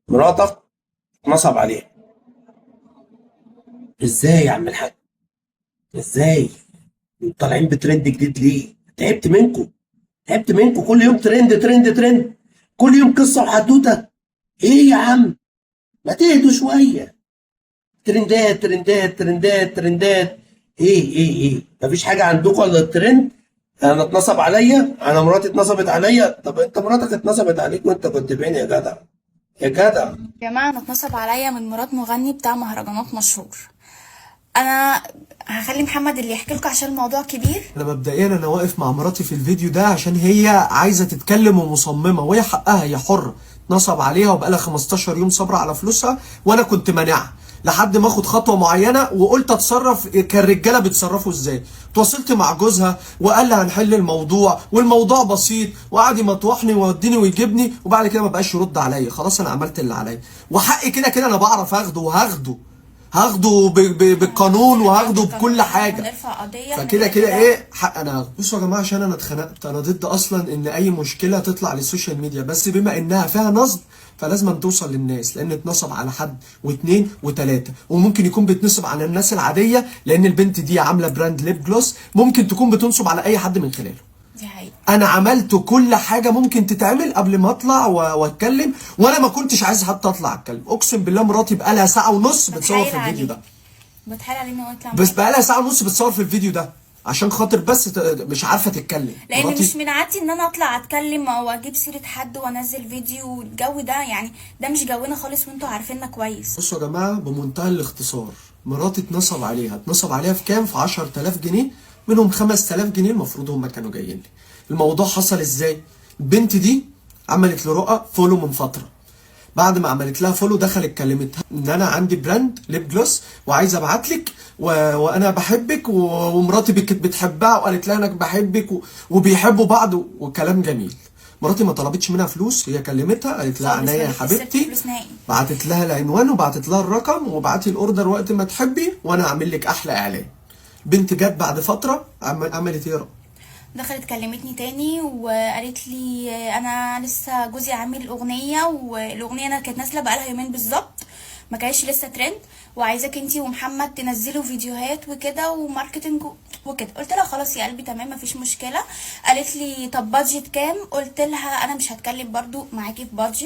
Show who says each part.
Speaker 1: مراتك نصب عليها. ازاي يا عم الحاج؟ ازاي؟ انتوا طالعين بترند جديد ليه؟ تعبت منكم. تعبت منكم، كل يوم ترند ترند ترند، كل يوم قصه وحدوته. ايه يا عم؟ ما تهدوا شويه. ترندات ترندات ترندات ترندات. ايه مفيش حاجه عندكم الا الترند. انا اتنصب عليا، انا مراتي اتنصبت عليا. طب انت مراتك اتنصبت عليك وانت كنت فين يا جدع؟ يا جدع.
Speaker 2: يا جماعة أنا اتنصب عليا من مرات مغني بتاع مهرجانات مشهور. أنا هخلي محمد اللي يحكي لكم عشان الموضوع كبير.
Speaker 3: انا مبدئيا انا واقف مع مراتي في الفيديو ده عشان هي عايزه تتكلم ومصممه، وهي حقها، هي حره. نصب عليها وبقالها 15 يوم صابره على فلوسها، وانا كنت مانعها لحد ما اخد خطوه معينه، وقلت اتصرف كالرجاله بيتصرفوا ازاي. تواصلت مع جوزها وقال لي هنحل الموضوع، والموضوع بسيط، وقعد يمطوحني ويوديني ويجيبني، وبعد كده ما بقاش يرد عليا. خلاص انا عملت اللي عليا، وحقي كده كده انا بعرف اخده وهاخده. هاخده بالقانون وهاخده بكل حاجه.
Speaker 2: هنرفع قضية
Speaker 3: فكده كده ايه حق انا هاخده. بصوا يا جماعه، عشان انا اتخنقت، انا ضد اصلا ان اي مشكله تطلع للسوشيال ميديا، بس بما انها فيها نصب فلازم أن توصل للناس، لان اتنصب على حد واثنين وثلاثه، وممكن يكون بيتنصب على الناس العاديه، لان البنت دي عامله براند ليب جلوس، ممكن تكون بتنصب على اي حد من خلاله.
Speaker 2: دي حقيقة.
Speaker 3: انا عملت كل حاجه ممكن تتعمل قبل ما اطلع واتكلم، وانا ما كنتش عايز حتى اطلع اتكلم. اقسم بالله مراتي بقالها ساعه ونص بتصور في
Speaker 2: بتحايل
Speaker 3: الفيديو
Speaker 2: عليه
Speaker 3: ده.
Speaker 2: بتحايل عليه انه يطلع
Speaker 3: بس
Speaker 2: معايا.
Speaker 3: بقالها ساعة ونص بتصور في الفيديو ده عشان خاطر بس مش عارفة تتكلم
Speaker 2: لان
Speaker 3: مراتي.
Speaker 2: مش من عادتي ان انا اطلع اتكلم او اجيب سيرة حد وانزل فيديو والجو ده، يعني ده مش جونا خالص وانتوا عارفيننا كويس.
Speaker 3: بصوا يا جماعة بمنتهى الاختصار، مراتي اتنصب عليها في كام؟ في 10000 جنيه، منهم 5000 جنيه المفروض هم كانوا جايين لي. الموضوع حصل ازاي؟ البنت دي عملت لرؤى فولو من فترة. بعد ما عملت لها فولو دخلت كلمتها ان انا عندي براند ليب جلوس وعايزه ابعت لك وانا بحبك ومراتي بتحبها، وقالت لها انا بحبك وبيحبوا بعض وكلام جميل. مراتي ما طلبتش منها فلوس، هي كلمتها قالت لها
Speaker 2: خالص
Speaker 3: عينيا
Speaker 2: ما
Speaker 3: يا
Speaker 2: بتكسبش
Speaker 3: حبيبتي.
Speaker 2: فلوس نهائي.
Speaker 3: بعتت لها العنوان وبعتت لها الرقم وبعتي الاوردر وقت ما تحبي وانا هعمل لك احلى اعلان. بنت جت بعد فتره عملت ايه؟
Speaker 2: دخلت كلمتني تاني وقالت لي انا لسه جوزي عامل اغنيه، والاغنيه انا كانت نازله بقالها يومين بالظبط، ما كانش لسه ترند، وعايزاك انتي ومحمد تنزلوا فيديوهات وكده وماركتنج وكده. قلت لها خلاص يا قلبي تمام مفيش مشكله. قالت لي طب بادجت كام؟ قلت لها انا مش هتكلم برضو معاكي في بادجت.